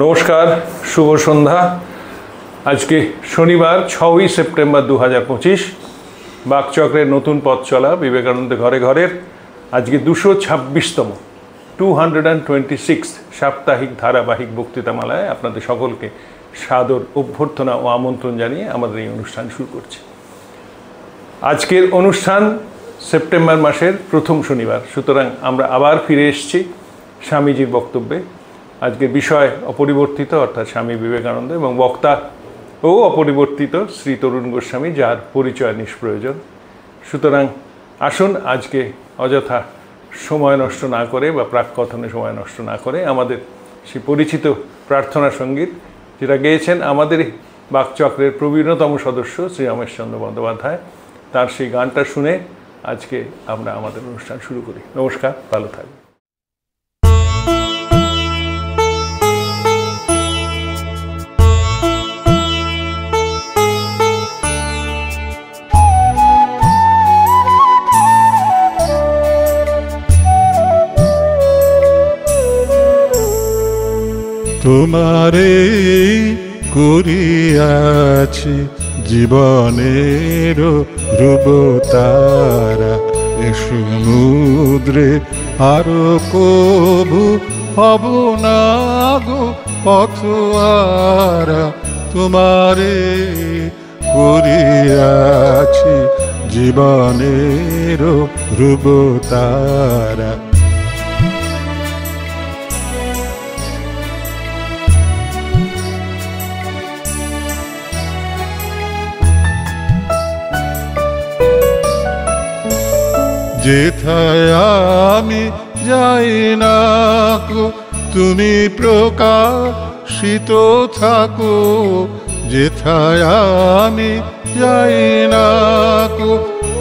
নমস্কার, শুভ সন্ধ্যা। আজকে শনিবার 6ই সেপ্টেম্বর 2025। বাকচক্রের নতুন পথ চলা বিবেকানন্দ ঘরে ঘরের আজকে 226তম 226 সাপ্তাহিক ধারাবাহিক বক্তৃতামালায় আপনাদের সকলকে সাদর অভ্যর্থনা ও আমন্ত্রণ জানিয়ে আমাদের এই অনুষ্ঠান শুরু করছি। আজকের অনুষ্ঠান সেপ্টেম্বর মাসের প্রথম শনিবার, সুতরাং আমরা আবার ফিরে এসেছি স্বামীজির বক্তব্যে। আজকের বিষয় অপরিবর্তিত, অর্থাৎ স্বামী বিবেকানন্দ, এবং বক্তা ও অপরিবর্তিত শ্রী তরুণ গোস্বামী, যার পরিচয় নিষ্প্রয়োজন। সুতরাং আসুন আজকে অযথা সময় নষ্ট না করে বা প্রাককথনে সময় নষ্ট না করে আমাদের সেই পরিচিত প্রার্থনা সঙ্গীত, যেটা গেয়েছেন আমাদের বাকচক্রের প্রবীণতম সদস্য শ্রী রমেশচন্দ্র বন্দ্যোপাধ্যায়, তার সেই গানটা শুনে আজকে আমরা আমাদের অনুষ্ঠান শুরু করি। নমস্কার, ভালো থাকবেন। তোমারে করিয়াছি জীবনের ধ্রুবতারা, এ সমুদ্রে আরো কবু হব না গো পথহারা। তোমারে করিয়াছি জীবনের ধ্রুবতারা। যেথায় আমি যাই না গো তুমি প্রকাশিত থাকো, যেথায় আমি যাই না গো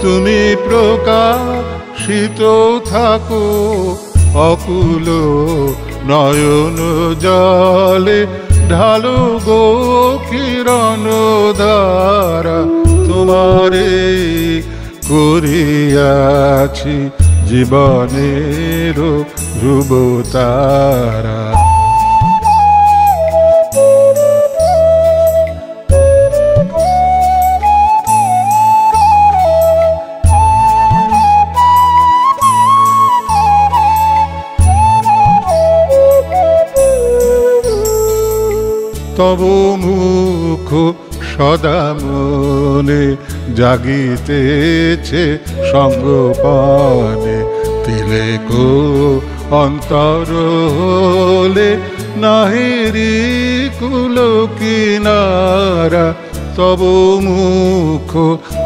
তুমি প্রকাশিত থাকো। অকুল নয়ন জলে ঢালো গো কিরণ ধারা। তোমারে করিয়াছি জীবনের ধ্রুবতারা। তব মুখ সদা মনে জাগিতেছে সঙ্গপানে, তিলেকো অন্তর হলে নাহিরি কুল কিনারা। তব মুখ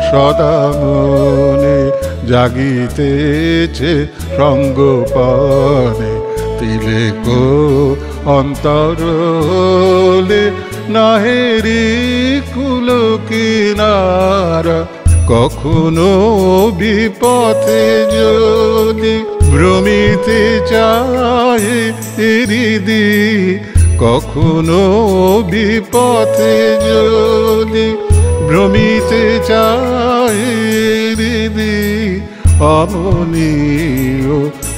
সদা মনে জাগিতেছে সঙ্গপানে, তিলেকো অন্তর হলে নাহেরি কুল কিনারা। কখনো বিপথে যদি ভ্রমিতে চাহে হৃদি, কখনো বিপথে যদি ভ্রমিতে চাহে হৃদি, অমনীয়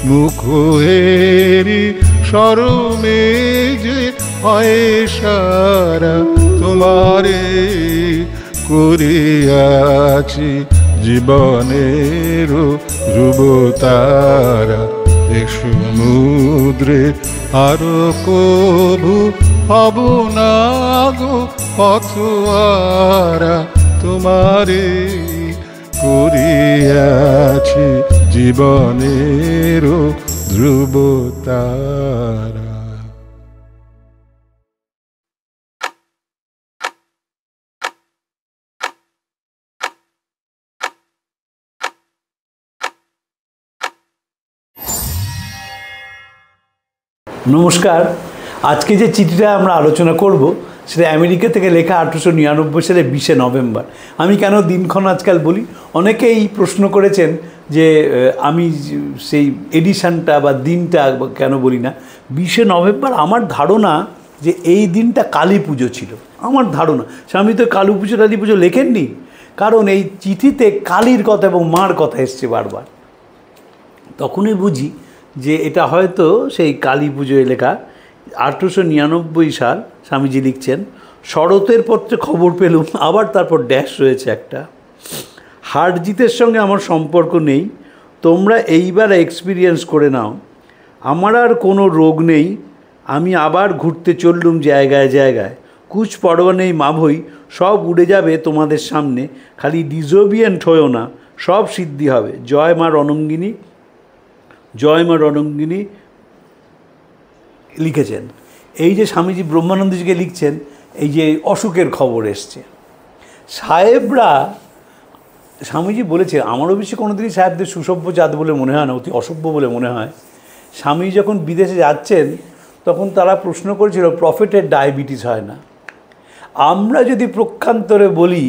মুখ হেরি শরমে যে হয় সারা। তোমারে করিয়াছি জীবনের ধ্রুবতারা, এ সমুদ্রে আরো কবু হব না গো পথহারা। তোমারে করিয়াছি জীবনের ধ্রুবতারা। নমস্কার। আজকে যে চিঠিটা আমরা আলোচনা করব সেটা আমেরিকা থেকে লেখা, 1899 সালে 20শে নভেম্বর। আমি কেন দিনক্ষণ আজকাল বলি, অনেকেই প্রশ্ন করেছেন যে আমি সেই এডিশনটা বা দিনটা কেন বলি না। 20শে নভেম্বর আমার ধারণা যে এই দিনটা কালী পুজো ছিল, আমার ধারণা। স্বামী তো কালী পুজো লেখেননি, কারণ এই চিঠিতে কালীর কথা এবং মার কথা এসছে বারবার। তখনই বুঝি যে এটা হয়তো সেই কালী পুজোয় লেখা। 1899 সাল স্বামীজি লিখছেন, শরতের পত্রে খবর পেলুম, আবার তারপর ড্যাশ রয়েছে একটা, হারজিতের সঙ্গে আমার সম্পর্ক নেই, তোমরা এইবার এক্সপিরিয়েন্স করে নাও, আমার আর কোনো রোগ নেই, আমি আবার ঘুরতে চললুম জায়গায় জায়গায়, কুছ পরোয়া নেই মা ভই, সব উড়ে যাবে তোমাদের সামনে, খালি ডিসোবিয়েন্ট হয়েও না, সব সিদ্ধি হবে, জয় মা রণঙ্গিনী, জয় মা রণঙ্গিনী লিখেছেন। এই যে স্বামীজি ব্রহ্মানন্দজিকে লিখছেন, এই যে অসুখের খবর এসছে, সাহেবরা, স্বামীজি বলেছে, আমারও বেশি কোনোদিনই সাহেবদের সুসভ্য জাত বলে মনে হয় না, অতি অসভ্য বলে মনে হয়। স্বামী যখন বিদেশে যাচ্ছেন তখন তারা প্রশ্ন করেছিল, প্রফেটের ডায়াবেটিস হয় না? আমরা যদি প্রক্ষান্তরে বলি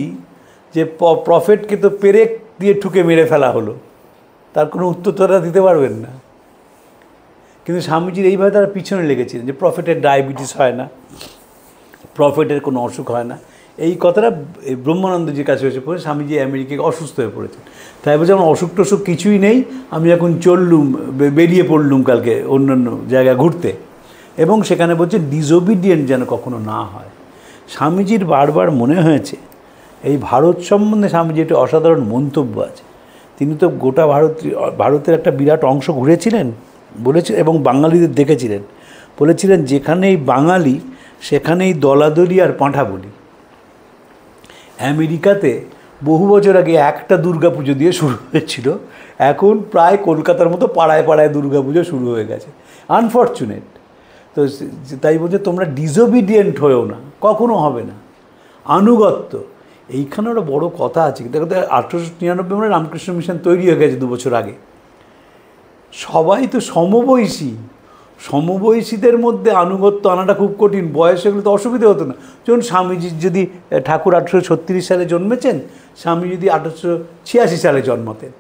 যে প্রফেটকে তো পেরেক দিয়ে ঠুকে মেরে ফেলা হলো, তার কোনো উত্তর তারা দিতে পারবেন না। কিন্তু স্বামীজির এইভাবে তারা পিছনে লেগেছিলেন যে প্রফেটের ডায়াবেটিস হয় না, প্রফেটের কোনো অসুখ হয় না। এই কথাটা ব্রহ্মানন্দজির কাছে এসে পড়ে স্বামীজি আমেরিকায় অসুস্থ হয়ে পড়েছেন। তাই বলছে আমার অসুখ টসুখ কিছুই নেই, আমি এখন চললুম, বেরিয়ে পড়লুম কালকে অন্যান্য জায়গায় ঘুরতে। এবং সেখানে বলছে ডিসওবিডিয়েন্ট যেন কখনো না হয়। স্বামীজির বারবার মনে হয়েছে এই ভারত সম্বন্ধে স্বামীজির একটি অসাধারণ মন্তব্য আছে। তিনি তো গোটা ভারতের একটা বিরাট অংশ ঘুরেছিলেন বলেছিলেন, এবং বাঙালিদের দেখেছিলেন। বলেছিলেন যেখানেই বাঙালি সেখানেই দলাদলি আর পাঁঠা বলি। আমেরিকাতে বহু বছর আগে একটা দুর্গাপুজো দিয়ে শুরু হয়েছিল, এখন প্রায় কলকাতার মতো পাড়ায় পাড়ায় দুর্গাপুজো শুরু হয়ে গেছে। আনফর্চুনেট। তো তাই বলছে তোমরা ডিসওবিডিয়েন্ট হয়েও না, কখনো হবে না। আনুগত্য, এইখানে একটা বড় কথা আছে। দেখো, 1899 মানে রামকৃষ্ণ মিশন তৈরি হয়ে গেছে 2 বছর আগে। সবাই তো সমবয়সী, সমবয়সীদের মধ্যে আনুগত্য আনাটা খুব কঠিন। বয়সে এগুলো তো অসুবিধা হতো না। যেমন স্বামীজি যদি ঠাকুর 1836 সালে জন্মেছেন, স্বামী যদি 1886 সালে জন্মাতেন,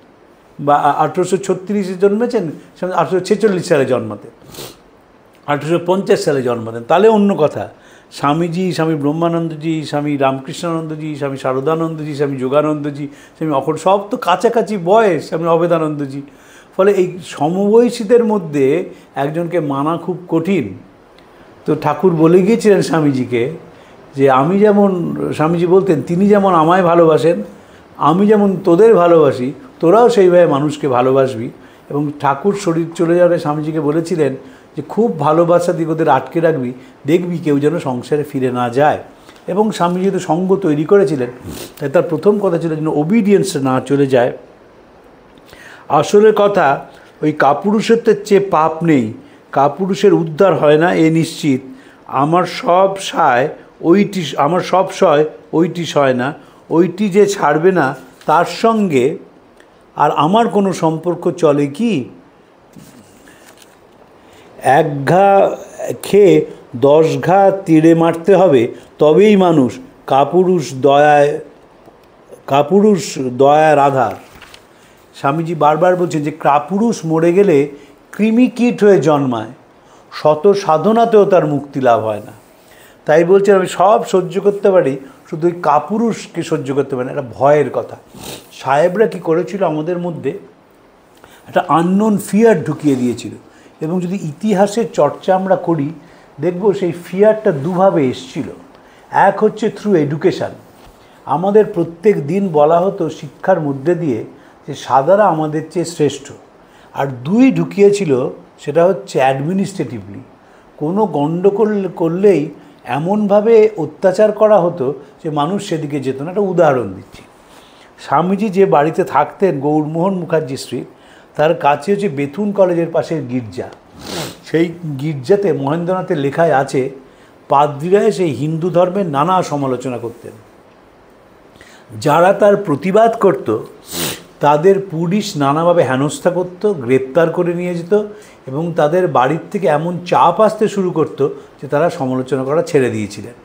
বা 1836 জন্মেছেন, স্বামী 1846 সালে জন্মাতেন, 1850 সালে জন্মাতেন, তাহলে অন্য কথা। স্বামীজি, স্বামী ব্রহ্মানন্দজি, স্বামী রামকৃষ্ণানন্দজি, স্বামী শারদানন্দজি, স্বামী যোগানন্দজি, স্বামী অখন, সব তো কাছাকাছি বয়স, স্বামী অভেদানন্দজি। ফলে এই সমবয়সীদের মধ্যে একজনকে মানা খুব কঠিন। তো ঠাকুর বলে গিয়েছিলেন স্বামীজিকে যে আমি যেমন, স্বামীজি বলতেন তিনি যেমন আমায় ভালোবাসেন, আমি যেমন তোদের ভালোবাসি, তোরাও সেইভাবে মানুষকে ভালোবাসবি। এবং ঠাকুর শরীর চলে যাওয়ার স্বামীজিকে বলেছিলেন যে খুব ভালোবাসা দিয়ে ওদের আটকে রাখবি, দেখবি কেউ যেন সংসারে ফিরে না যায়। এবং স্বামীজি তো সঙ্গ তৈরি করেছিলেন, তাই তার প্রথম কথা ছিল যেন ওবিডিয়েন্স না চলে যায়। আসলে কথা, ওই কাপুরুষত্বের চেয়ে পাপ নেই, কাপুরুষের উদ্ধার হয় না এ নিশ্চিত, আমার সব সায় ওইটি, আমার সব সয় ওইটি সয় না, ওইটি যে ছাড়বে না তার সঙ্গে আর আমার কোনো সম্পর্ক চলে কি? 1 ঘা খেয়ে 10 ঘা তীরে মারতে হবে, তবেই মানুষ। কাপুরুষ দয়ার আধার। স্বামীজি বারবার বলছেন যে কাপুরুষ মরে গেলে কৃমি কীট হয়ে জন্মায়, শত সাধনাতেও তার মুক্তি লাভ হয় না। তাই বলছেন আমি সব সহ্য করতে পারি, শুধু ওই কাপুরুষকে সহ্য করতে পারি না। এটা ভয়ের কথা। সাহেবরা কী করেছিল, আমাদের মধ্যে একটা আননোন ফিয়ার ঢুকিয়ে দিয়েছিল। এবং যদি ইতিহাসের চর্চা আমরা করি, দেখব সেই ফিয়ারটা দুভাবে এসছিল। এক হচ্ছে থ্রু এডুকেশান। আমাদের প্রত্যেক দিন বলা হতো শিক্ষার মধ্যে দিয়ে যে সাদারা আমাদের চেয়ে শ্রেষ্ঠ। আর 2 ঢুকিয়েছিল, সেটা হচ্ছে অ্যাডমিনিস্ট্রেটিভলি। কোনো গণ্ডগোল করলেই এমনভাবে অত্যাচার করা হতো যে মানুষ সেদিকে যেত না। একটা উদাহরণ দিচ্ছি। স্বামীজি যে বাড়িতে থাকতেন গৌরমোহন মুখার্জি স্ট্রিট, তার কাছে হচ্ছে বেথুন কলেজের পাশের গির্জা। সেই গির্জাতে মহেন্দ্রনাথের লেখায় আছে পাদ্রীরা সেই হিন্দু ধর্মের নানা সমালোচনা করতেন। যারা তার প্রতিবাদ করত তাদের পুলিশ নানাভাবে হেনস্থা করত, গ্রেপ্তার করে নিয়ে যেত এবং তাদের বাড়ির থেকে এমন চাপ আসতে শুরু করত যে তারা সমালোচনা করা ছেড়ে দিয়েছিলেন।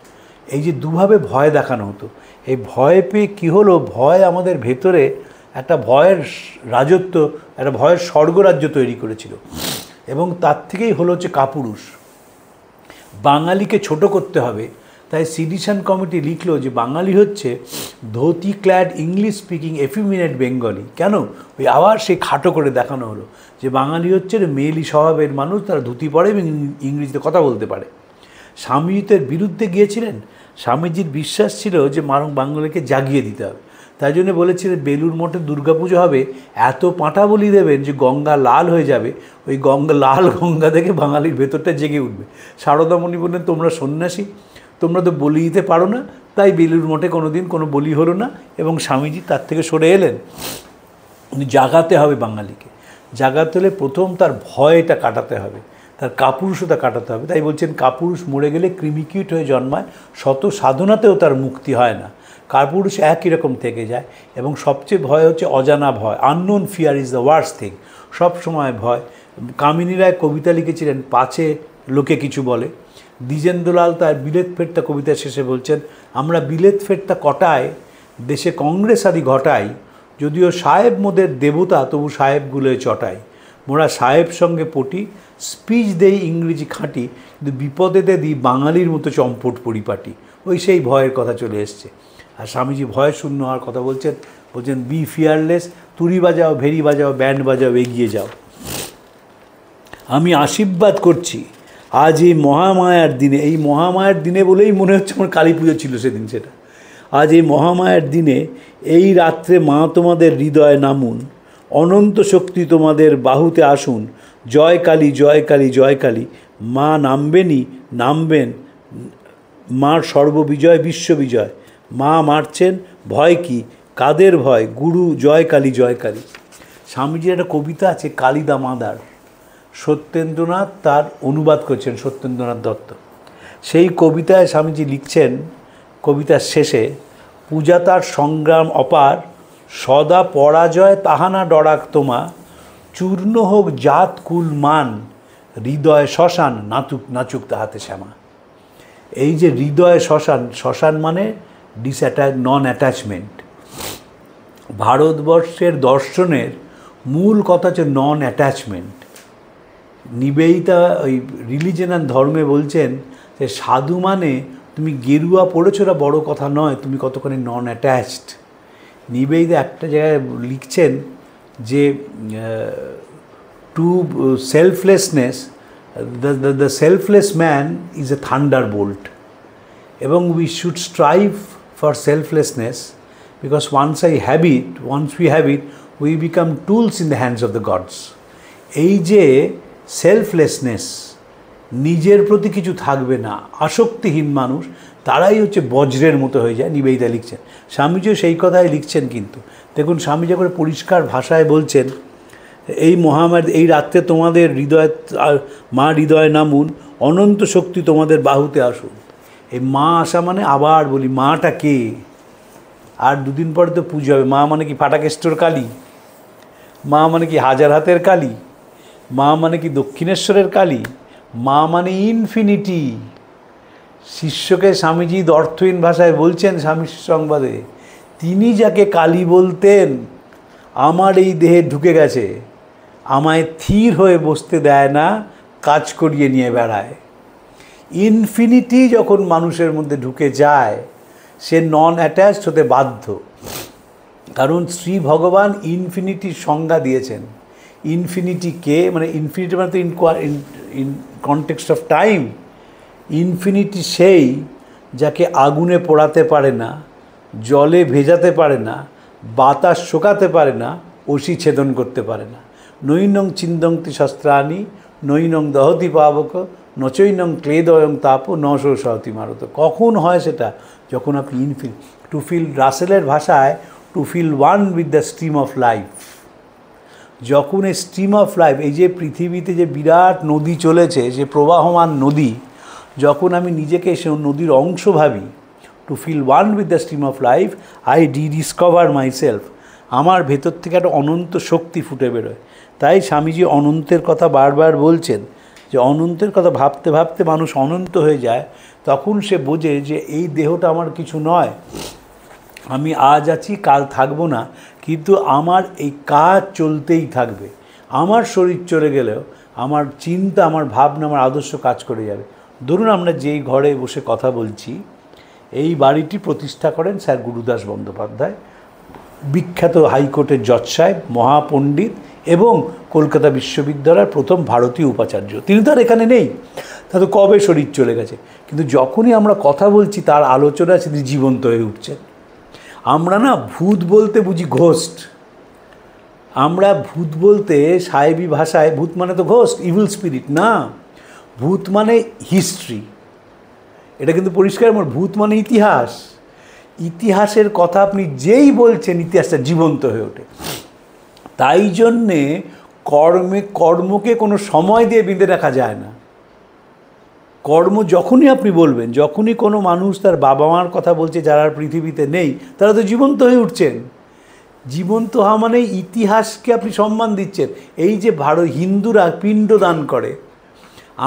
এই যে দুভাবে ভয় দেখানো হতো, এই ভয় পেয়ে কী হলো, ভয় আমাদের ভেতরে একটা ভয়ের রাজত্ব, একটা ভয়ের স্বর্গরাজ্য তৈরি করেছিল। এবং তার থেকেই হলো হচ্ছে কাপুরুষ। বাঙালিকে ছোট করতে হবে, তাই সিডিশন কমিটি লিখলো যে বাঙালি হচ্ছে dhoti clad English speaking effeminate Bengali. কেন? ওই আবার সেই খাটো করে দেখানো হলো যে বাঙালি হচ্ছে মেয়েলি স্বভাবের মানুষ, তারা ধুতি পরে এবং ইংরেজিতে কথা বলতে পারে। স্বামীজিতের বিরুদ্ধে গিয়েছিলেন। স্বামীজির বিশ্বাস ছিল যে বাঙালিকে জাগিয়ে দিতে হবে। তাই জন্য বলেছিলেন বেলুড় মঠে দুর্গাপুজো হবে, এত পাঁঠা বলি দেবেন যে গঙ্গা লাল হয়ে যাবে, ওই লাল গঙ্গা থেকে বাঙালির ভেতরটা জেগে উঠবে। সারদামণি বললেন, তোমরা সন্ন্যাসী, তোমরা তো বলি দিতে পারো না, তাই বেলুড় মঠে কোনো দিন কোনো বলি হলো না, এবং স্বামীজি তার থেকে সরে এলেন। জাগাতে হবে বাঙালিকে, জাগাতে হলে প্রথম তার ভয়টা কাটাতে হবে, তার কাপুরুষতা কাটাতে হবে। তাই বলছেন, কাপুরুষ মরে গেলে কৃমিকীট হয়ে জন্মায়, শত সাধনাতেও তার মুক্তি হয় না, কাপুরুষ একই রকম থেকে যায়। এবং সবচেয়ে ভয় হচ্ছে অজানা ভয়, unknown fear is the worst thing, সব সময় ভয়। কামিনী রায় কবিতা লিখেছিলেন, পাছে লোকে কিছু বলে। দ্বিজেন্দ্রলাল তার বিলেত ফেরতা কবিতার শেষে বলছেন, আমরা বিলেত ফেরতা কটায় দেশে কংগ্রেস আদি ঘটাই, যদিও সাহেব মোদের দেবতা তবু সাহেবগুলোয় চটাই, মোরা সাহেব সঙ্গে পটি, স্পিচ দেই ইংরেজি খাঁটি, কিন্তু বিপদেতে দিই বাঙালির মতো চম্পট পরিপাটি। ওই সেই ভয়ের কথা চলে এসছে। আর স্বামীজি ভয় শূন্য হওয়ার কথা বলছেন, বি ফিয়ারলেস, তুড়ি বাজাও, ভেরি বাজাও, ব্যান্ড বাজাও, এগিয়ে যাও। আমি আশীর্বাদ করছি আজ এই মহামায়ার দিনে, এই মহামায়ার দিনে বলেই মনে হচ্ছে আমার কালী পুজো ছিল সেদিন, সেটা আজ এই মহামায়ার দিনে, এই রাত্রে মা তোমাদের হৃদয়ে নামুন, অনন্ত শক্তি তোমাদের বাহুতে আসুন, জয় কালী জয় কালী জয় কালী, মা নামবেন মার সর্ববিজয় বিশ্ববিজয়, মা মারছেন ভয় কি, কাদের ভয়, গুরু জয় কালী জয় কালী। স্বামীজির একটা কবিতা আছে কালী দামাদার, সত্যেন্দ্রনাথ তার অনুবাদ করছেন, সত্যেন্দ্রনাথ দত্ত। সেই কবিতায় স্বামীজি লিখছেন, কবিতার শেষে, পূজা তার সংগ্রাম অপার, সদা পরাজয় তাহানা ডরাক তোমা, চূর্ণ হোক জাত কুল মান, হৃদয় শ্মশান নাচুক তাহাতে শ্যামা। এই যে হৃদয় শ্মশান, শ্মশান মানে নন অ্যাটাচমেন্ট। ভারতবর্ষের দর্শনের মূল কথা হচ্ছে নন অ্যাটাচমেন্ট। নিবেদিতা ওই রিলিজিয়ন অ্যান্ড ধর্মে বলছেন যে সাধু মানে তুমি গেরুয়া পড়েছো, ওটা বড়ো কথা নয়, তুমি কতখানি নন অ্যাটাচড। নিবেদিতা একটা জায়গায় লিখছেন যে to selflessness, the selfless man is a thunderbolt, এবং we should strive for selflessness, because once we have it we become tools in the hands of the gods. এই যে সেলফলেসনেস, নিজের প্রতি কিছু থাকবে না, আসক্তিহীন মানুষ, তারাই হচ্ছে বজ্রের মতো হয়ে যায়, নিবেদিতা লিখছেন। স্বামীজিও সেই কথাই লিখছেন। কিন্তু দেখুন স্বামীজি করে পরিষ্কার ভাষায় বলছেন, এই মহামারী, এই রাত্রে তোমাদের মা হৃদয়ে নামুন, অনন্ত শক্তি তোমাদের বাহুতে আসুন। এই মা আসা মানে, আবার বলি, মাটা কে? আর দুদিন পরে তো পুজো হবে। মা মানে কি ফাটাকেষ্টর কালী? মা মানে কি হাজার হাতের কালী? মা মানে কি দক্ষিণেশ্বরের কালী? মা মানে ইনফিনিটি। শিষ্যকে স্বামীজি অর্থহীন ভাষায় বলছেন স্বামীর সংবাদে, তিনি যাকে কালী বলতেন, আমার এই দেহে ঢুকে গেছে, আমায় থির হয়ে বসতে দেয় না, কাজ করিয়ে নিয়ে বেড়ায়। ইনফিনিটি যখন মানুষের মধ্যে ঢুকে যায়, সে নন অ্যাটাচড হতে বাধ্য। কারণ শ্রী ভগবান ইনফিনিটির সংজ্ঞা দিয়েছেন। ইনফিনিটি কে? মানে ইনফিনিটি মানে তো in context of time. Infinity সেই যাকে আগুনে পোড়াতে পারে না, জলে ভেজাতে পারে না, বাতাস শোকাতে পারে না, অসি ছেদন করতে পারে না। নৈনং চিন্দংতি শস্ত্রাণি, নৈনং দহতি পাবক, নচৈনং ক্লেদয়ং তাপ, নশো সহতি মারত। কখন হয় সেটা? যখন আপনি টু ফিল, রাসেলের ভাষায়, to feel one with the stream of life. যখন এই স্ট্রিম অফ লাইফ, এই যে পৃথিবীতে যে বিরাট নদী চলেছে, যে প্রবাহমান নদী, যখন আমি নিজেকে সে নদীর অংশ ভাবি, to feel one with the stream of life, I discover myself. আমার ভেতর থেকে একটা অনন্ত শক্তি ফুটে বেরোয়। তাই স্বামীজি অনন্তের কথা বারবার বলছেন, যে অনন্তের কথা ভাবতে ভাবতে মানুষ অনন্ত হয়ে যায়। তখন সে বোঝে যে এই দেহটা আমার কিছু নয়, আমি আজ আছি, কাল থাকবো না, কিন্তু আমার এই কাজ চলতেই থাকবে। আমার শরীর চলে গেলেও আমার চিন্তা, আমার ভাবনা, আমার আদর্শ কাজ করে যাবে। ধরুন আমরা যেই ঘরে বসে কথা বলছি, এই বাড়িটি প্রতিষ্ঠা করেন স্যার গুরুদাস বন্দ্যোপাধ্যায়। বিখ্যাত হাইকোর্টের জজ সাহেব, মহাপণ্ডিত এবং কলকাতা বিশ্ববিদ্যালয়ের প্রথম ভারতীয় উপাচার্য। তিনি তো আর এখানে নেই, তা তো কবে শরীর চলে গেছে, কিন্তু যখনই আমরা কথা বলছি তার আলোচনায় তিনি জীবন্ত হয়ে উঠছেন। আমরা না ভূত বলতে বুঝি ঘোস্ট, আমরা ভূত বলতে সাহেবী ভাষায় ভূত মানে তো ঘোস্ট, ইভিল স্পিরিট না, ভূত মানে হিস্ট্রি। এটা কিন্তু পরিষ্কার, ভূত মানে ইতিহাস। ইতিহাসের কথা আপনি যেই বলছেন ইতিহাসটা জীবন্ত হয়ে ওঠে। তাই জন্যে কর্মকে কোনো সময় দিয়ে বেঁধে রাখা যায় না। কর্ম যখনই আপনি বলবেন, যখনই কোনো মানুষ তার বাবা মার কথা বলছে যারা পৃথিবীতে নেই, তারা তো জীবন্ত হয়ে উঠছেন। জীবন্ত হওয়া মানে ইতিহাসকে আপনি সম্মান দিচ্ছেন। এই যে হিন্দুরা পিণ্ডদান করে,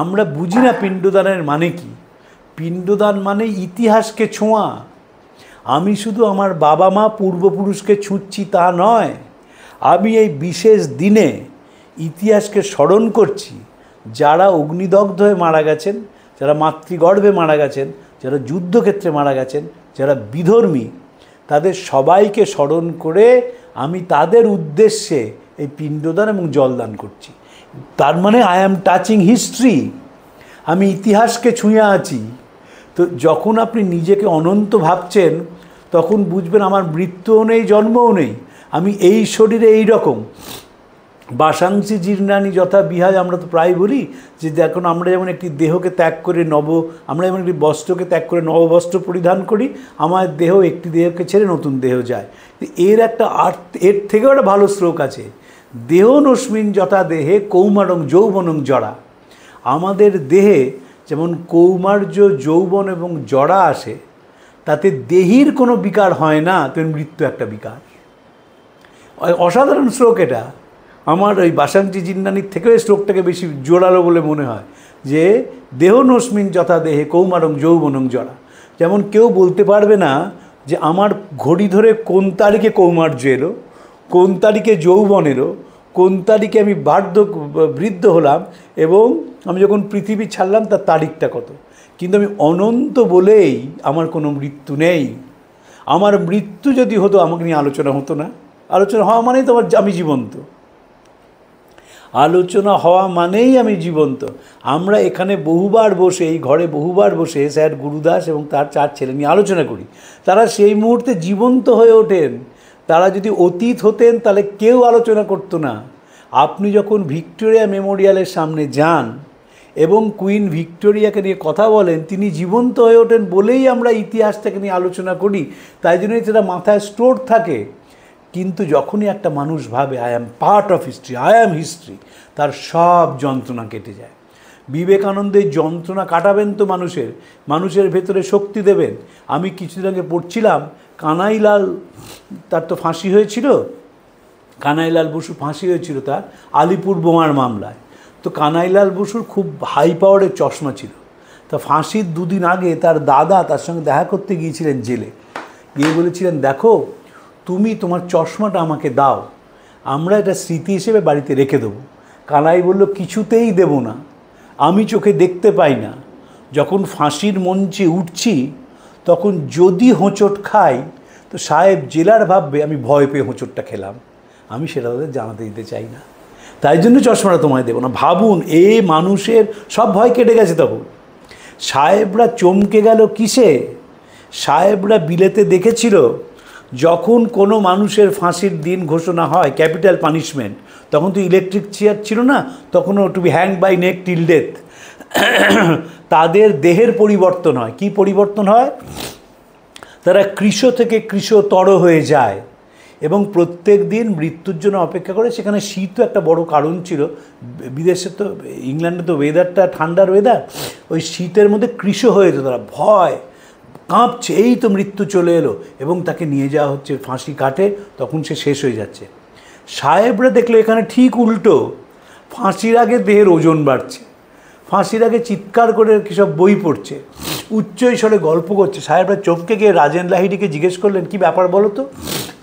আমরা বুঝি না পিণ্ডদানের মানে কি। পিণ্ডদান মানে ইতিহাসকে ছোঁয়া। আমি শুধু আমার বাবা মা পূর্বপুরুষকে ছুঁচ্ছি তা নয়, আমি এই বিশেষ দিনে ইতিহাসকে স্মরণ করছি। যারা অগ্নিদগ্ধ হয়ে মারা গেছেন, যারা মাতৃগর্ভে মারা গেছেন, যারা যুদ্ধক্ষেত্রে মারা গেছেন, যারা বিধর্মী, তাদের সবাইকে স্মরণ করে আমি তাদের উদ্দেশ্যে এই পিণ্ডদান এবং জলদান করছি। তার মানে আই অ্যাম টাচিং হিস্ট্রি, আমি ইতিহাসকে ছুঁয়ে আছি। তো যখন আপনি নিজেকে অনন্ত ভাবছেন, তখন বুঝবেন আমার মৃত্যুও নেই, জন্মও নেই, আমি এই শরীরে এই রকম। বাসাংসি জীর্ণানি যথা বিহায়, আমরা তো প্রায় বলি যে দেখুন আমরা যেমন একটি দেহকে ত্যাগ করে আমরা যেমন একটি বস্ত্রকে ত্যাগ করে নববস্ত্র পরিধান করি, আমার দেহ একটি দেহকে ছেড়ে নতুন দেহ যায়। এর একটা এর থেকেও একটা ভালো শ্লোক আছে, দেহ নস্মিন যথা দেহে কৌমারং যৌবনং জরা। আমাদের দেহে যেমন কৌমার্য, যৌবন এবং জরা আসে, তাতে দেহির কোনো বিকার হয় না, তেমন মৃত্যু একটা বিকার। অসাধারণ শ্লোক এটা। আমার ওই বাসাংসি জিন্নানির থেকেও এই শ্লোকটাকে বেশি জোরালো বলে মনে হয়, যে দেহ নস্মিন যথা দেহে কৌমারং যৌবনং জরা। যেমন কেউ বলতে পারবে না যে আমার ঘড়ি ধরে কোন তারিখে কৌমার্য এলো, কোন তারিখে যৌবন এলো, কোন তারিখে আমি বৃদ্ধ হলাম এবং আমি যখন পৃথিবী ছাড়লাম তার তারিখটা কত। কিন্তু আমি অনন্ত বলেই আমার কোনো মৃত্যু নেই। আমার মৃত্যু যদি হতো আমাকে নিয়ে আলোচনা হতো না। আলোচনা হওয়া মানেই তো আমি জীবন্ত, আলোচনা হওয়া মানেই আমি জীবন্ত। আমরা এখানে বহুবার বসে, এই ঘরে বহুবার বসে স্যার গুরুদাস এবং তার 4 ছেলে নিয়ে আলোচনা করি। তারা সেই মুহূর্তে জীবন্ত হয়ে ওঠেন। তারা যদি অতীত হতেন তাহলে কেউ আলোচনা করতো না। আপনি যখন ভিক্টোরিয়া মেমোরিয়ালের সামনে যান এবং কুইন ভিক্টোরিয়াকে নিয়ে কথা বলেন, তিনি জীবন্ত হয়ে ওঠেন বলেই আমরা ইতিহাসটাকে নিয়ে আলোচনা করি। তাই জন্যই সেটা মাথায় স্টোর থাকে। কিন্তু যখনই একটা মানুষ ভাবে I am part of history, I am history, তার সব যন্ত্রণা কেটে যায়। বিবেকানন্দের যন্ত্রণা কাটাবেন তো মানুষের ভেতরে শক্তি দেবেন। আমি কিছুদিন আগে পড়ছিলাম, কানাইলাল, তার তো ফাঁসি হয়েছিল, কানাইলাল বসু ফাঁসি হয়েছিল তার আলিপুর বোমার মামলায়। তো কানাইলাল বসুর খুব হাই পাওয়ারের চশমা ছিল। তা ফাঁসির 2 দিন আগে তার দাদা তার সঙ্গে দেখা করতে গিয়েছিলেন জেলে, গিয়ে বলেছিলেন, দেখো তুমি তোমার চশমাটা আমাকে দাও, আমরা এটা স্মৃতি হিসেবে বাড়িতে রেখে দেবো। কানাই বলল, কিছুতেই দেব না, আমি চোখে দেখতে পাই না। যখন ফাঁসির মঞ্চে উঠছি তখন যদি হোঁচট খাই তো সাহেব জেলার ভাববে আমি ভয় পেয়ে হোঁচটটা খেলাম, আমি সেটা তাদের জানাতে দিতে চাই না, তাই জন্য চশমাটা তোমায় দেবো না। ভাবুন, এই মানুষের সব ভয় কেটে গেছে। তখন সাহেবরা চমকে গেল কিসে? সাহেবরা বিলেতে দেখেছিল যখন কোনো মানুষের ফাঁসির দিন ঘোষণা হয়, ক্যাপিটাল পানিশমেন্ট, তখন তো ইলেকট্রিক চেয়ার ছিল না, তখনও to be hanged by neck till death. তাদের দেহের পরিবর্তন হয়। কি পরিবর্তন হয়? তারা কৃশ থেকে কৃশতর হয়ে যায় এবং প্রত্যেক দিন মৃত্যুর জন্য অপেক্ষা করে। সেখানে শীতও একটা বড় কারণ ছিল। বিদেশে তো, ইংল্যান্ডে তো ওয়েদারটা ঠান্ডার ওয়েদার, ওই শীতের মধ্যে কৃশ হয়ে যেত, তারা ভয় কাঁপছে, এই তো মৃত্যু চলে এলো, এবং তাকে নিয়ে যাওয়া হচ্ছে, ফাঁসি কাটে, তখন সে শেষ হয়ে যাচ্ছে। সাহেবরা দেখলো এখানে ঠিক উল্টো, ফাঁসির আগে দেহের ওজন বাড়ছে, ফাঁসির আগে চিৎকার করে কিসব বই পড়ছে, উচ্চ স্বরে গল্প করছে। সাহেবরা চমকে গিয়ে রাজেন লাহিড়িকে জিজ্ঞেস করলেন, কি ব্যাপার বলো তো,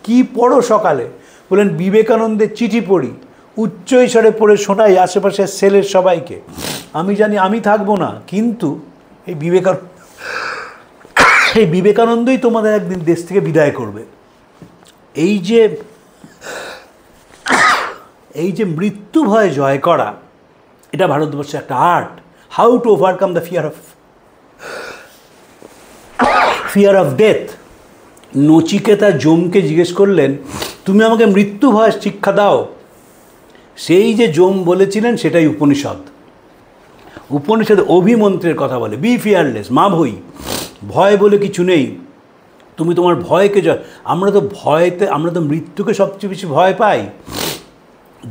কী পড়ো সকালে? বললেন, বিবেকানন্দের চিঠি পড়ি, উচ্চ স্বরে পড়ে শোনাই আশেপাশের সেলের সবাইকে। আমি জানি আমি থাকবো না, কিন্তু এই বিবেকানন্দই তোমাদের একদিন দেশ থেকে বিদায় করবে। এই যে মৃত্যু ভয় জয় করা, এটা ভারতবর্ষের একটা art. How to overcome the fear of death. Nachiketa যমকে জিজ্ঞেস করলেন, তুমি আমাকে মৃত্যু ভয় শিক্ষা দাও। সেই যে যম বলেছিলেন সেটাই উপনিষদ। উপনিষদ অভিমন্ত্রের কথা বলে, বি ফিয়ারলেস, মা ভই, ভয় বলে কিছু নেই, তুমি তোমার ভয়কে জয়। আমরা তো মৃত্যুকে সবচেয়ে বেশি ভয় পাই।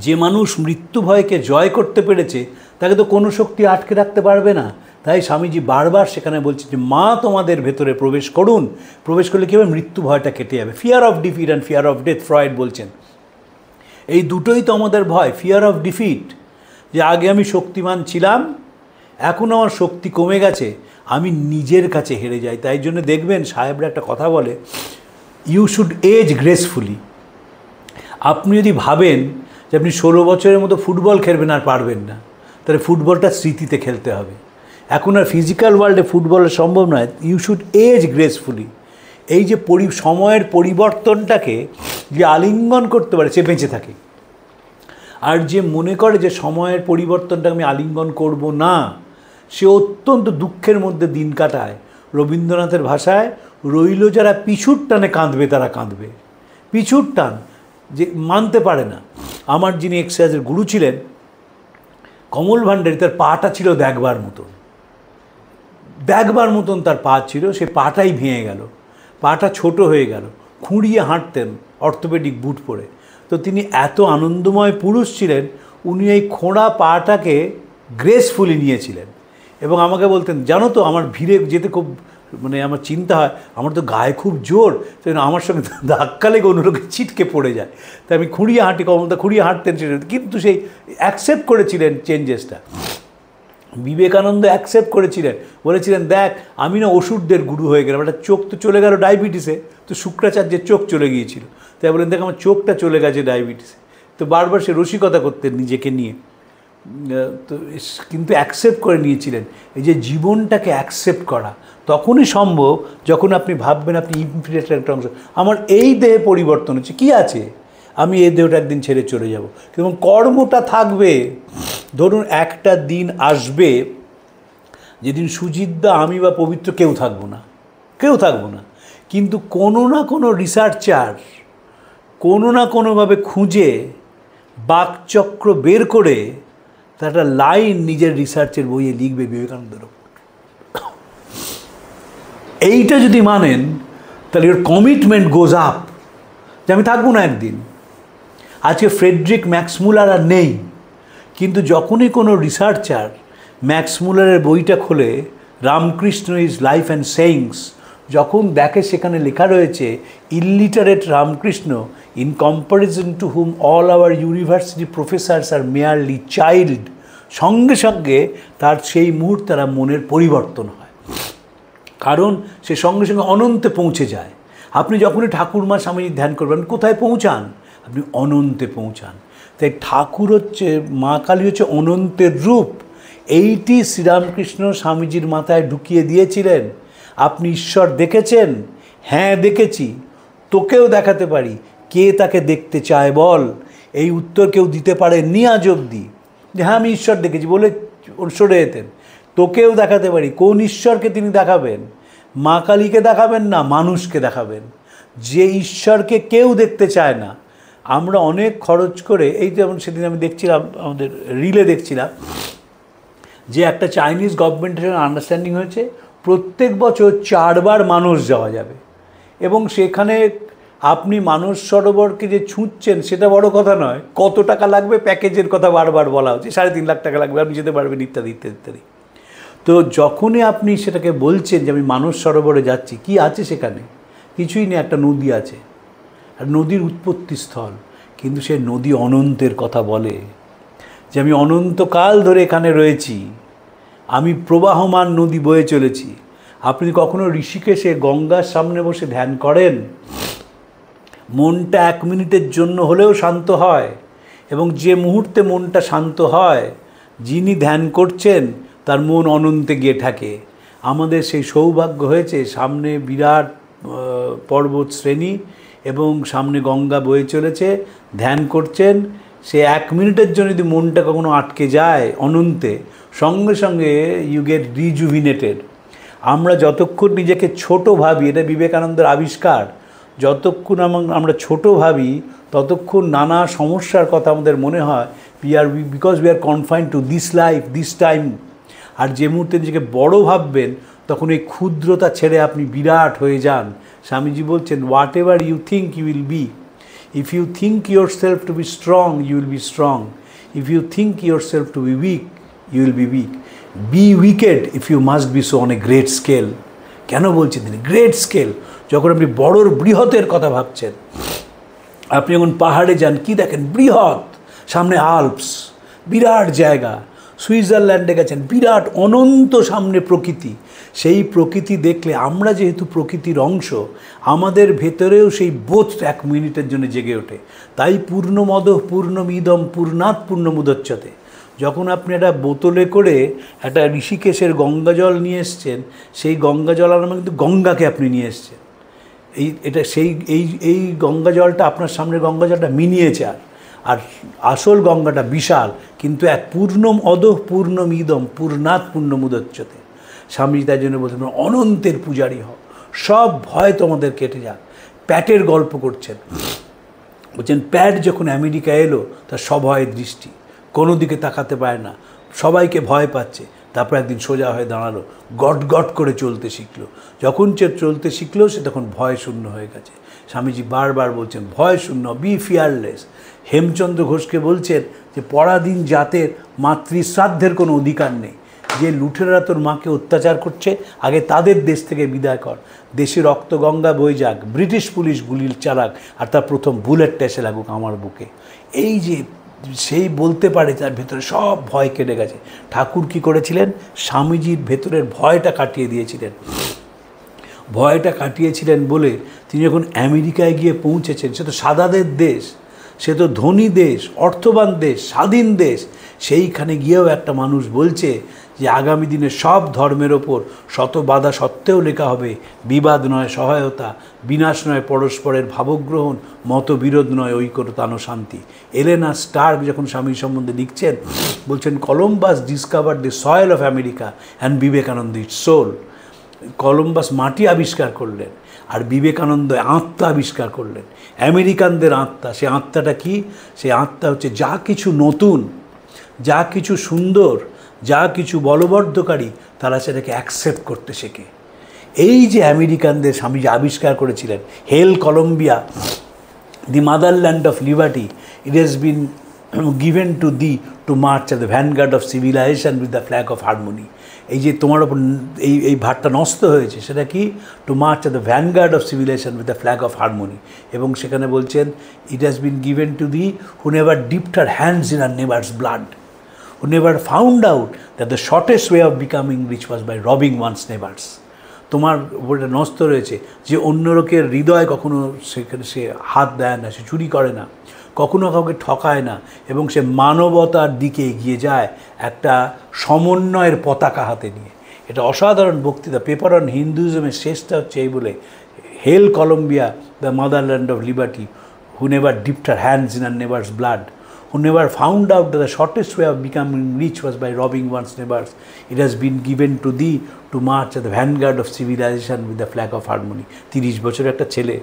যে মানুষ মৃত্যু ভয়কে জয় করতে পেরেছে তাকে তো কোনো শক্তি আটকে রাখতে পারবে না। তাই স্বামীজি বারবার সেখানে বলছে যে মা তোমাদের ভেতরে প্রবেশ করুন, প্রবেশ করলে কী হবে, মৃত্যু ভয়টা কেটে যাবে। Fear of defeat and fear of death, Freud বলছেন এই দুটোই তো আমাদের ভয়। ফিয়ার অফ ডিফিট, যে আগে আমি শক্তিমান ছিলাম, এখন আমার শক্তি কমে গেছে, আমি নিজের কাছে হেরে যাই। তাই জন্য দেখবেন সাহেবরা একটা কথা বলে, ইউ শুড এজ গ্রেসফুলি। আপনি যদি ভাবেন যে আপনি 16 বছরের মতো ফুটবল খেলবেন আর পারবেন না, তাহলে ফুটবলটা স্মৃতিতে খেলতে হবে। এখন আর ফিজিক্যাল ওয়ার্ল্ডে ফুটবলের সম্ভব নয়। You should age gracefully. এই যে সময়ের পরিবর্তনটাকে যে আলিঙ্গন করতে পারে সে বেঁচে থাকে, আর যে মনে করে যে সময়ের পরিবর্তনটা আমি আলিঙ্গন করব না, সে অত্যন্ত দুঃখের মধ্যে দিন কাটায়। রবীন্দ্রনাথের ভাষায়, রইল যারা পিছুর টানে কাঁদবে তারা কাঁদবে। পিছুর টান, যে মানতে পারে না। আমার যিনি এক্সারসাইজের গুরু ছিলেন কমল ভান্ডারী, তার পাটা ছিল দেখবার মতন তার পা ছিল, সে পাটাই ভেঙে গেল, পাটা ছোট হয়ে গেল, খুঁড়িয়ে হাঁটতেন অর্থোপেডিক বুট পরে। তো তিনি এত আনন্দময় পুরুষ ছিলেন, উনি এই খোঁড়া পাটাকে গ্রেসফুলি নিয়েছিলেন। এবং আমাকে বলতেন, জানো তো আমার ভিড়ে যেতে খুব আমার চিন্তা হয়, আমার তো গায়ে খুব জোর, তাই আমার সঙ্গে ধাক্কা লেগে অন্য লোকে ছিটকে পড়ে যায়। তাই আমি খুঁড়িয়ে হাঁটি, কমলদা খুঁড়িয়ে হাঁটতেন ছিলেন, কিন্তু সেই অ্যাকসেপ্ট করেছিলেন চেঞ্জেসটা। বিবেকানন্দ অ্যাকসেপ্ট করেছিলেন, বলেছিলেন দেখ আমি না ওষুধদের গুরু হয়ে গেলাম, একটা চোখ তো চলে গেল ডায়াবেটিসে, তো শুক্রাচার্যের চোখ চলে গিয়েছিল, তাই বলেন দেখ আমার চোখটা চলে গেছে ডায়াবেটিসে। তো বারবার সে রসিকতা করতেন নিজেকে নিয়ে। তো কিন্তু অ্যাকসেপ্ট করে নিয়েছিলেন। এই যে জীবনটাকে অ্যাকসেপ্ট করা তখনই সম্ভব যখন আপনি ভাববেন আপনি ইনফিনিটের একটা অংশ। আমার এই দেহে পরিবর্তন হচ্ছে, কী আছে, আমি এই দেহটা একদিন ছেড়ে চলে যাব, এবং কর্মটা থাকবে। ধরুন একটা দিন আসবে যেদিন সুজিতদা, আমি বা পবিত্র কেউ থাকবো না, কিন্তু কোনো না কোনো রিসার্চার কোনো না কোনোভাবে খুঁজে বাকচক্র বের করে তার একটা লাইন নিজের রিসার্চের বইয়ে লিখবে বিবেকানন্দের ওপর। এইটা যদি মানেন তাহলে ওর কমিটমেন্ট গোজ আপ, যে আমি থাকবো না একদিন। আজকে ফ্রেডরিক ম্যাক্সমূলার আর নেই, কিন্তু যখনই কোনো রিসার্চার ম্যাক্সমূলারের বইটা খোলে, Ramakrishna his life and sayings, যখন দেখে সেখানে লেখা রয়েছে illiterate Ramakrishna in comparison to whom all our university professors are merely child, সঙ্গে সঙ্গে তার সেই মুহূর্তে তারা মনের পরিবর্তন হয়, কারণ সে সঙ্গে সঙ্গে অনন্তে পৌঁছে যায়। আপনি যখনই ঠাকুরমা স্বামীজি ধ্যান করবেন কোথায় পৌঁছান, আপনি অনন্তে পৌঁছান। তাই ঠাকুর হচ্ছে, মা কালী হচ্ছে অনন্তের রূপ। এইটি শ্রীরামকৃষ্ণ স্বামীজির মাথায় ঢুকিয়ে দিয়েছিলেন। আপনি ঈশ্বর দেখেছেন? হ্যাঁ দেখেছি, তোকেও দেখাতে পারি, কে তাকে দেখতে চায় বল। এই উত্তর কেউ দিতে পারেননি আজ অবধি, যে হ্যাঁ আমি ঈশ্বর দেখেছি বলে সরে যেতেন। তোকেও দেখাতে পারি, কোন ঈশ্বরকে তিনি দেখাবেন? মা কালীকে দেখাবেন না, মানুষকে দেখাবেন, যে ঈশ্বরকে কেউ দেখতে চায় না। আমরা অনেক খরচ করে, এই যেমন সেদিন আমি দেখছিলাম আমাদের রিলে দেখছিলাম যে একটা চাইনিজ গভর্নমেন্টের সঙ্গে আন্ডারস্ট্যান্ডিং হয়েছে, প্রত্যেক বছর 4 বার মানস যাওয়া যাবে, এবং সেখানে আপনি মানস সরোবরকে যে ছুঁচ্ছেন সেটা বড় কথা নয়, কত টাকা লাগবে প্যাকেজের কথা বারবার বলা হচ্ছে, 3.5 লাখ টাকা লাগবে, আপনি যেতে পারবেন ইত্যাদি ইত্যাদি ইত্যাদি। তো যখনই আপনি সেটাকে বলছেন যে আমি মানস সরোবরে যাচ্ছি, কি আছে সেখানে? কিছুই নেই, একটা নদী আছে, আর নদীর উৎপত্তি স্থল, কিন্তু সে নদী অনন্তের কথা বলে, যে আমি অনন্তকাল ধরে এখানে রয়েছি, আমি প্রবাহমান নদী বয়ে চলেছি। আপনি কখনো ঋষিকেশে গঙ্গার সামনে বসে ধ্যান করেন, মনটা 1 মিনিটের জন্য হলেও শান্ত হয়, এবং যে মুহূর্তে মনটা শান্ত হয়, যিনি ধ্যান করছেন তার মন অনন্তে গিয়ে থাকে। আমাদের সেই সৌভাগ্য হয়েছে, সামনে বিরাট পর্বত শ্রেণী, এবং সামনে গঙ্গা বয়ে চলেছে, ধ্যান করছেন। সে 1 মিনিটের জন্য যদি মনটা কখনো আটকে যায় অনন্তে, সঙ্গে সঙ্গে ইউ গেট রিজুভিনেটেড। আমরা যতক্ষণ নিজেকে ছোট ভাবি, এটা বিবেকানন্দের আবিষ্কার, যতক্ষণ আমরা ছোট ভাবি ততক্ষণ নানা সমস্যার কথা আমাদের মনে হয়, because we are confined to this life, this time. আর যে মুহূর্তে নিজেকে বড় ভাববেন তখন এই ক্ষুদ্রতা ছেড়ে আপনি বিরাট হয়ে যান। স্বামীজি বলছেন, whatever you think you will be. If you think yourself to be strong, you will be strong. If you think yourself to be weak, you will be weak. Be wicked if you must be so on a great scale. কেন বলছেন তিনি great scale? যখন আপনি বড়োর বৃহতের কথা ভাবছেন, আপনি যখন পাহাড়ে যান, কি দেখেন? বৃহৎ, সামনে আল্পস, বিরাট জায়গা। সুইজারল্যান্ডে গেছেন, বিরাট অনন্ত সামনে প্রকৃতি। সেই প্রকৃতি দেখলে আমরা যেহেতু প্রকৃতির অংশ, আমাদের ভেতরেও সেই বোধ 1 মিনিটের জন্য জেগে ওঠে। তাই পূর্ণমদ পূর্ণমিদম পূর্ণাৎ পূর্ণমুদচ্যতে। যখন আপনি একটা বোতলে করে একটা ঋষিকেশের গঙ্গাজল নিয়ে এসছেন, সেই গঙ্গাজল আর কিন্তু গঙ্গাকে আপনি নিয়ে এসছেন। এই গঙ্গা জলটা, আপনার সামনে গঙ্গা জলটা মিনিয়েচার, আর আসল গঙ্গাটা বিশাল, কিন্তু এক পূর্ণম অদঃ পূর্ণমিদম পূর্ণাৎ পূর্ণমুদচ্যতে। স্বামী তাই জন্য বলছেন, অনন্তের পূজারী হও, সব ভয় তোমাদের কেটে যাক। প্যাটের গল্প করছেন, বলছেন প্যাট যখন আমেরিকা এলো তার সভয়ের দৃষ্টি, কোনো দিকে তাকাতে পারে না, সবাইকে ভয় পাচ্ছে। তারপর একদিন সোজা হয়ে দাঁড়ালো, গট গট করে চলতে শিখলো। যখন সে চলতে শিখলো, সে তখন ভয় শূন্য হয়ে গেছে। স্বামীজি বারবার বলছেন ভয় শূন্য, বি ফিয়ারলেস। হেমচন্দ্র ঘোষকে বলছেন যে পরাধীন জাতের মাতৃশ্রাদ্ধের কোনো অধিকার নেই। যে লুঠেরা তোর মাকে অত্যাচার করছে, আগে তাদের দেশ থেকে বিদায় কর। দেশে রক্তগঙ্গা বয়ে যাক, ব্রিটিশ পুলিশ গুলির চালাক, আর তার প্রথম বুলেটটা এসে লাগুক আমার বুকে। এই যে সেই বলতে পারে তার ভেতরে সব ভয় কেটে গেছে। ঠাকুর কি করেছিলেন? স্বামীজির ভেতরের ভয়টা কাটিয়ে দিয়েছিলেন। ভয়টা কাটিয়েছিলেন বলে তিনি যখন আমেরিকায় গিয়ে পৌঁছেছেন, সে তো সাদাদের দেশ, সে তো ধনী দেশ, অর্থবান দেশ, স্বাধীন দেশ। সেইখানে গিয়েও একটা মানুষ বলছে যে আগামী দিনে সব ধর্মের ওপর শত বাধা সত্ত্বেও লেখা হবে বিবাদ নয় সহায়তা, বিনাশ নয় পরস্পরের ভাবগ্রহণ, মতবিরোধ নয় ঐক্যতান শান্তি। এলেনা স্টার্ক যখন স্বামী সম্বন্ধে লিখছেন, বলছেন Columbus discovered the soil of America and Vivekananda its soul. Columbus মাটি আবিষ্কার করলেন, আর বিবেকানন্দ আত্মা আবিষ্কার করলেন, আমেরিকানদের আত্মা। সে আত্মাটা কি? সে আত্মা হচ্ছে যা কিছু নতুন, যা কিছু সুন্দর, যা কিছু বলবর্ধকারী, তারা সেটাকে অ্যাকসেপ্ট করতে শেখে। এই যে আমেরিকানদের স্বামীজি আবিষ্কার করেছিলেন, hail Columbia, the motherland of liberty, it has been given to the to march at the vanguard of civilization with the flag of harmony. এই যে তোমার ওপর এই ভাতটা নষ্ট হয়েছে, সেটা কি? To march at the vanguard of civilization with the flag of harmony. এবং সেখানে বলছেন it has been given to the who never dipped her hands in her neighbour's blood, who never found out that the shortest way of becoming rich was by robbing one's neighbors. তোমার উপরে নষ্ট রয়েছে যে অন্য লোকের হৃদয় কখনো সেখানে সে হাত দেয় না, সে চুরি করে না, কখনো কাউকে ঠকায় না, এবং সে মানবতার দিকে এগিয়ে যায় একটা সমন্বয়ের পতাকা হাতে নিয়ে। এটা অসাধারণ বক্তৃতা। পেপার অন হিন্দুইজমের শেষটা হচ্ছে এই বলে, hail Columbia the motherland of liberty, who never dipped her hands in her neighbour's blood, who never found out that the shortest way of becoming rich was by robbing one's neighbors. It has been given to thee to march at the vanguard of civilization with the flag of harmony. 30 বছরের একটা ছেলে,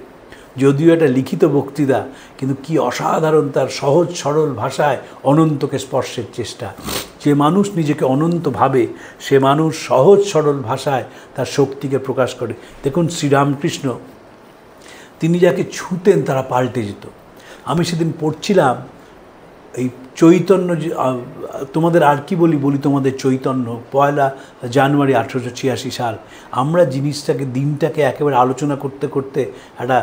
যদিও এটা লিখিত বক্তৃতা, কিন্তু কি অসাধারণ তার সহজ সরল ভাষায় অনন্তকে স্পর্শের চেষ্টা। যে মানুষ নিজেকে অনন্ত ভাবে, সে মানুষ সহজ সরল ভাষায় তার শক্তিকে প্রকাশ করে। দেখুন শ্রীরামকৃষ্ণ, তিনি যাকে ছুঁতেন তারা পাল্টে যেত। আমি সেদিন পড়ছিলাম এই চৈতন্য, তোমাদের আর কি বলি তোমাদের চৈতন্য, 1 জানুয়ারি 1886 সাল। আমরা জিনিসটাকে, দিনটাকে একেবারে আলোচনা করতে করতে একটা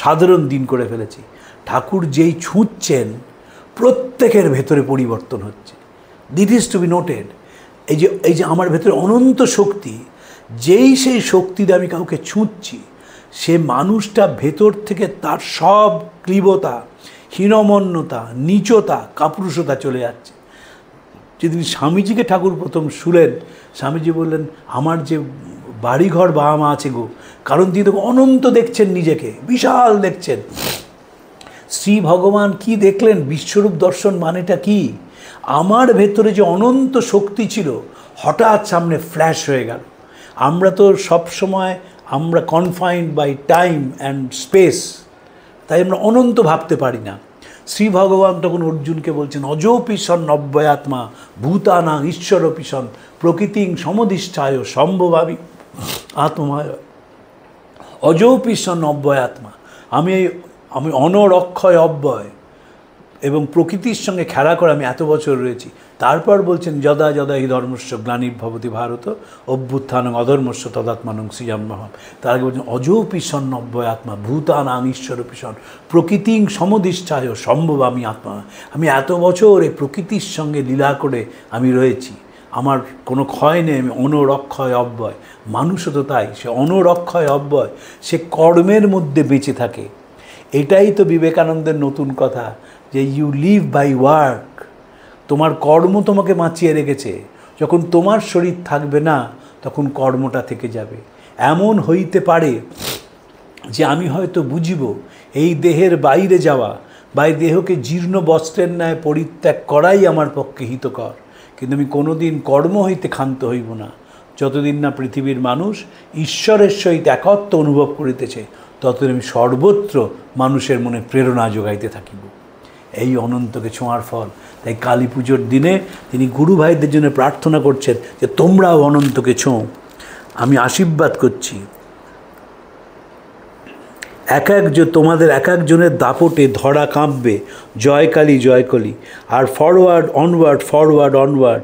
সাধারণ দিন করে ফেলেছি। ঠাকুর যেই ছুঁচ্ছেন, প্রত্যেকের ভেতরে পরিবর্তন হচ্ছে। This is to be noted. এই যে আমার ভেতরে অনন্ত শক্তি, যেই সেই শক্তিতে আমি কাউকে ছুঁচ্ছি, সে মানুষটা ভেতর থেকে তার সব ক্লীবতা, হীনমন্যতা, নীচতা, কাপুরুষতা চলে যাচ্ছে। যেদিন স্বামীজিকে ঠাকুর প্রথম শুলেন, স্বামীজি বললেন আমার যে বাড়িঘর বাবা মা আছে গো, কারণ তিনি তো অনন্ত দেখছেন, নিজেকে বিশাল দেখছেন। শ্রী ভগবান কি দেখলেন? বিশ্বরূপ দর্শন মানেটা কি? আমার ভেতরে যে অনন্ত শক্তি ছিল হঠাৎ সামনে ফ্ল্যাশ হয়ে গেল। আমরা তো সবসময় আমরা confined by time and space, তাই আমরা অনন্ত ভাবতে পারি না। শ্রী ভগবান তখন অর্জুনকে বলছেন, অজোপিসন নব্যয়াত্মা ভূতানাং ঈশ্বরপিসন প্রকৃতিং সমধিষ্ঠায় সম্ভবামি আত্মমায়। অজোপিসন নব্যয়াত্মা, আমি অনর অক্ষয় অব্যয় এবং প্রকৃতির সঙ্গে খেলা করে আমি এত বছর রয়েছি। তারপর বলছেন যদা যদা হি ধর্মস্য গ্লানির্ভবতি ভারত অভ্যুত্থানং অধর্মস্য তদাত্মানং সৃজাম্যহম। তার আগে বলছেন অজোপিসন নব্যয়াত্মা ভূতানাং ঈশ্বরপিসন প্রকৃতিং সমধিষ্ঠায় সম্ভবামি আত্মা। আমি এত বছর এই প্রকৃতির সঙ্গে লীলা করে আমি রয়েছি, আমার কোনো ক্ষয় নেই, আমি অনরক্ষয় অব্যয়। মানুষও তো তাই, সে অনরক্ষয় অব্যয়, সে কর্মের মধ্যে বেঁচে থাকে। এটাই তো বিবেকানন্দের নতুন কথা, যে ইউ লিভ বাই ওয়ার্ক। তোমার কর্ম তোমাকে বাঁচিয়ে রেখেছে। যখন তোমার শরীর থাকবে না তখন কর্মটা থেকে যাবে। এমন হইতে পারে যে আমি হয়তো বুঝিব এই দেহের বাইরে যাওয়া বা এই দেহকে জীর্ণ বস্ত্রের ন্যায় পরিত্যাগ করাই আমার পক্ষে হিতকর, কিন্তু আমি কোনো দিন কর্ম হইতে ক্ষান্ত হইব না। যতদিন না পৃথিবীর মানুষ ঈশ্বরের সহিত একত্ব অনুভব করিতেছে ততদিন আমি সর্বত্র মানুষের মনে প্রেরণা যোগাইতে থাকিব। এই অনন্তকে ছোঁয়ার ফল। তাই কালী পুজোর দিনে তিনি গুরু ভাইদের জন্য প্রার্থনা করছেন যে তোমরাও অনন্তকে ছোঁও। আমি আশীর্বাদ করছি, তোমাদের এক একজনের দাপটে ধরা কাঁপবে জয় কালী জয় কালী। আর ফরওয়ার্ড অনওয়ার্ড ফরওয়ার্ড অনওয়ার্ড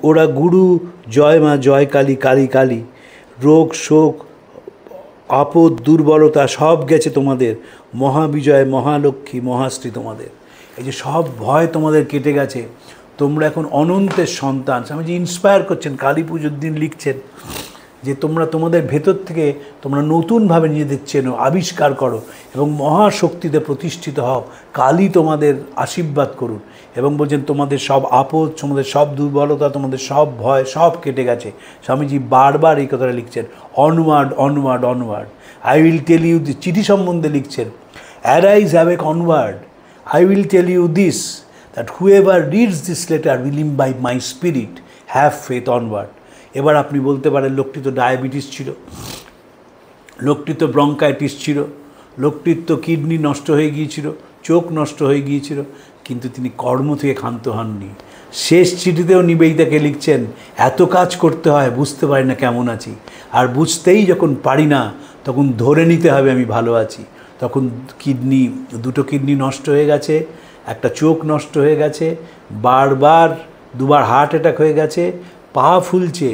ওরা গুরু জয় মা জয় কালী কালী কালী। রোগ শোক আপদ দুর্বলতা সব গেছে তোমাদের, মহাবিজয় মহালক্ষ্মী মহাশ্রী তোমাদের। এই যে সব ভয় তোমাদের কেটে গেছে, তোমরা এখন অনন্তের সন্তান। স্বামীজি ইন্সপায়ার করছেন, কালী পুজোর দিন লিখছেন যে তোমরা তোমাদের ভেতর থেকে তোমরা নতুনভাবে নিজেদের চেনো, আবিষ্কার করো এবং মহাশক্তিতে প্রতিষ্ঠিত হও। কালী তোমাদের আশীর্বাদ করুন। এবং বলছেন তোমাদের সব আপদ, তোমাদের সব দুর্বলতা, তোমাদের সব ভয় সব কেটে গেছে। স্বামীজি বারবার এই কথাটা লিখছেন, onward onward onward. I will tell you, চিঠি সম্বন্ধে লিখছেন, arise awake onward, I will tell you this, that whoever reads this letter will imbibe my spirit, have faith onward. এবার আপনি বলতে পারেন লোকটি তো ডায়াবেটিস ছিল, লোকটি তো ব্রঙ্কাইটিস ছিল, লোকটির তো কিডনি নষ্ট হয়ে গিয়েছিল, চোখ নষ্ট হয়ে গিয়েছিল, কিন্তু তিনি কর্ম থেকে ক্ষান্ত হননি। শেষ চিঠিতেও নিবেদিতাকে লিখছেন, এত কাজ করতে হয়, বুঝতে পারি না কেমন আছি, আর বুঝতেই যখন পারি না তখন ধরে নিতে হবে আমি ভালো আছি। তখন দুটো কিডনি নষ্ট হয়ে গেছে, একটা চোখ নষ্ট হয়ে গেছে, দুবার হার্ট অ্যাটাক হয়ে গেছে, পা ফুলছে,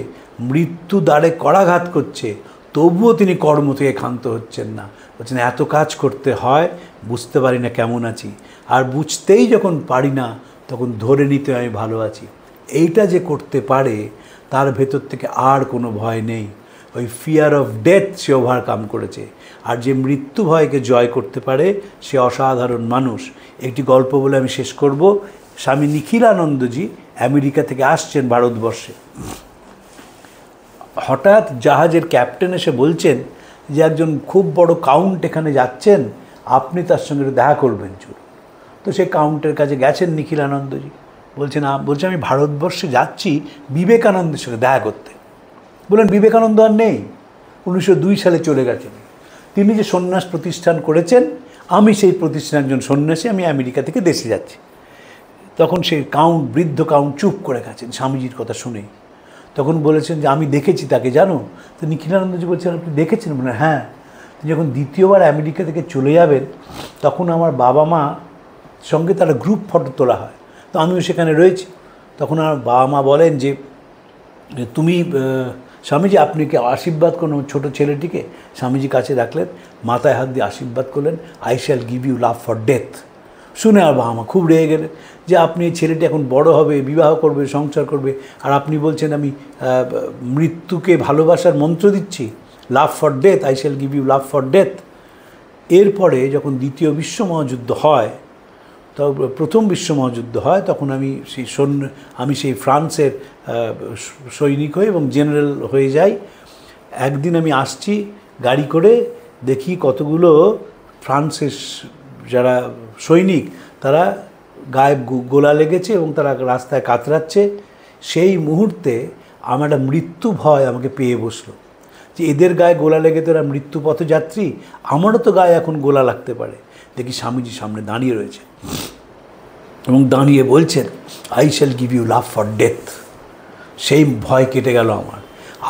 মৃত্যু দ্বারে করাঘাত করছে, তবুও তিনি কর্ম থেকে ক্ষান্ত হচ্ছেন না। বলছেন এত কাজ করতে হয়, বুঝতে পারি না কেমন আছি, আর বুঝতেই যখন পারি না তখন ধরে নিতে আমি ভালো আছি। এইটা যে করতে পারে তার ভেতর থেকে আর কোনো ভয় নেই। ওই fear of death say overcome করেছে। আর যে মৃত্যু ভয়কে জয় করতে পারে সে অসাধারণ মানুষ। একটি গল্প বলে আমি শেষ করব। স্বামী নিখিলানন্দজি আমেরিকা থেকে আসছেন ভারতবর্ষে। হঠাৎ জাহাজের ক্যাপ্টেন এসে বলছেন যে একজন খুব বড় কাউন্ট এখানে যাচ্ছেন, আপনি তার সঙ্গে দেখা করবেন চলুন। তো সে কাউন্টের কাছে গেছেন নিখিলানন্দজি। বলছে আমি ভারতবর্ষে যাচ্ছি বিবেকানন্দের সঙ্গে দেখা করতে। বললেন বিবেকানন্দ আর নেই, 1902 সালে চলে গেছেন। তিনি যে সন্ন্যাস প্রতিষ্ঠান করেছেন, আমি সেই প্রতিষ্ঠানের একজন সন্ন্যাসী, আমি আমেরিকা থেকে দেশে যাচ্ছি। তখন সেই বৃদ্ধ কাউন্ট চুপ করে গেছেন স্বামীজির কথা শুনেই। তখন বলেছেন যে আমি দেখেছি তাকে, জানো? তো নিখিলানন্দজি বলছেন আপনি দেখেছেন? বলে হ্যাঁ। যখন দ্বিতীয়বার আমেরিকা থেকে চলে যাবেন তখন আমার বাবা মা সঙ্গে তারা গ্রুপ ফটো তোলা হয়, তো আমিও সেখানে রয়েছি। তখন আমার বাবা মা বলেন যে তুমি স্বামীজি আপনি কি আশীর্বাদ করুন ছোটো ছেলেটিকে। স্বামীজি কাছে রাখলেন, মাথায় হাত দিয়ে আশীর্বাদ করলেন, I shall give you love for death. শুনে আর বাবা মা খুব রেগে গেলেন যে আপনি এই ছেলেটি এখন বড় হবে, বিবাহ করবে, সংসার করবে, আর আপনি বলছেন আমি মৃত্যুকে ভালোবাসার মন্ত্র দিচ্ছি, love for death, I shall give you love for death. এরপরে যখন দ্বিতীয় বিশ্ব মহাযুদ্ধ হয়, তো প্রথম বিশ্ব মহাযুদ্ধ হয়, তখন আমি সেই ফ্রান্সের সৈনিক হই এবং জেনারেল হয়ে যাই। একদিন আমি আসছি গাড়ি করে, দেখি কতগুলো ফ্রান্সের যারা সৈনিক তারা গায়ে গোলা লেগেছে এবং তারা রাস্তায় কাতরাচ্ছে। সেই মুহূর্তে আমার একটা মৃত্যু ভয় আমাকে পেয়ে বসলো, যে এদের গায়ে গোলা লেগে তো এরা মৃত্যু পথযাত্রী, আমারও তো গায়ে এখন গোলা লাগতে পারে। দেখি স্বামীজি সামনে দাঁড়িয়ে রয়েছে এবং দাঁড়িয়ে বলছেন, I shall give you love for death. সেই ভয় কেটে গেল আমার।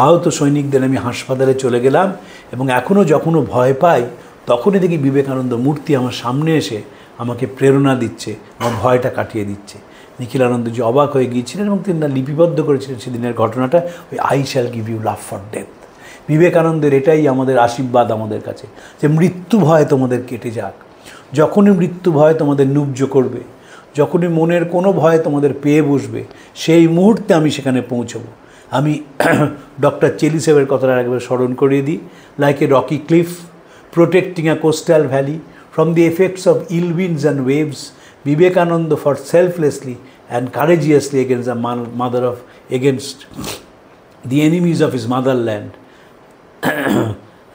আহত সৈনিকদের আমি হাসপাতালে চলে গেলাম এবং এখনও যখনও ভয় পাই তখনই দেখি বিবেকানন্দ মূর্তি আমার সামনে এসে আমাকে প্রেরণা দিচ্ছে, আমার ভয়টা কাটিয়ে দিচ্ছে। নিখিলানন্দজি অবাক হয়ে গিয়েছিলেন এবং তিনি লিপিবদ্ধ করেছিলেন সেদিনের ঘটনাটা, ওই I shall give you love for death. বিবেকানন্দের এটাই আমাদের আশীর্বাদ আমাদের কাছে, যে মৃত্যু ভয় তোমাদের কেটে যাক। যখনই মৃত্যু ভয় তোমাদের নুব্জ করবে, যখনই মনের কোনো ভয় তোমাদের পেয়ে বসবে, সেই মুহূর্তে আমি সেখানে পৌঁছবো। আমি ডক্টর চেলিসেভের কথাটা একবার স্মরণ করিয়ে দিই। Like a Rocky cliff protecting a coastal valley from the effects of ill winds and waves, Vivekananda fought selflessly and courageously against the enemies of his motherland.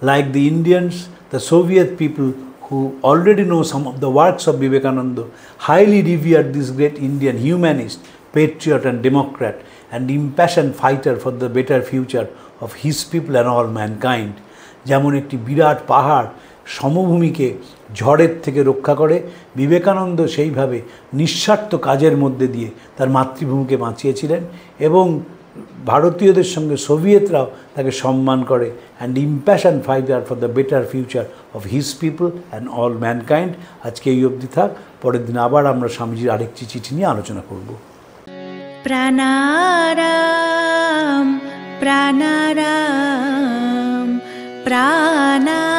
Like the Indians, the Soviet people who already know some of the works of Vivekananda highly revered this great Indian humanist, patriot and democrat, and impassioned fighter for the better future of his people and all mankind. যেমন একটি বিরাট পাহাড় সমভূমিকে ঝড়ের থেকে রক্ষা করে, বিবেকানন্দ সেইভাবে নিঃস্বার্থ কাজের মধ্যে দিয়ে তার মাতৃভূমিকে বাঁচিয়েছিলেন এবং ভারতীয়দের সঙ্গে সোভিয়েতরাও তাকে সম্মান করে। And impassioned fighter for the better future of his people and all mankind. আজকে এই অবধি থাক, পরের দিন আবার আমরা স্বামীজির আরেকটি চিঠি নিয়ে আলোচনা করব। প্রাণারাম প্রাণারাম প্রাণা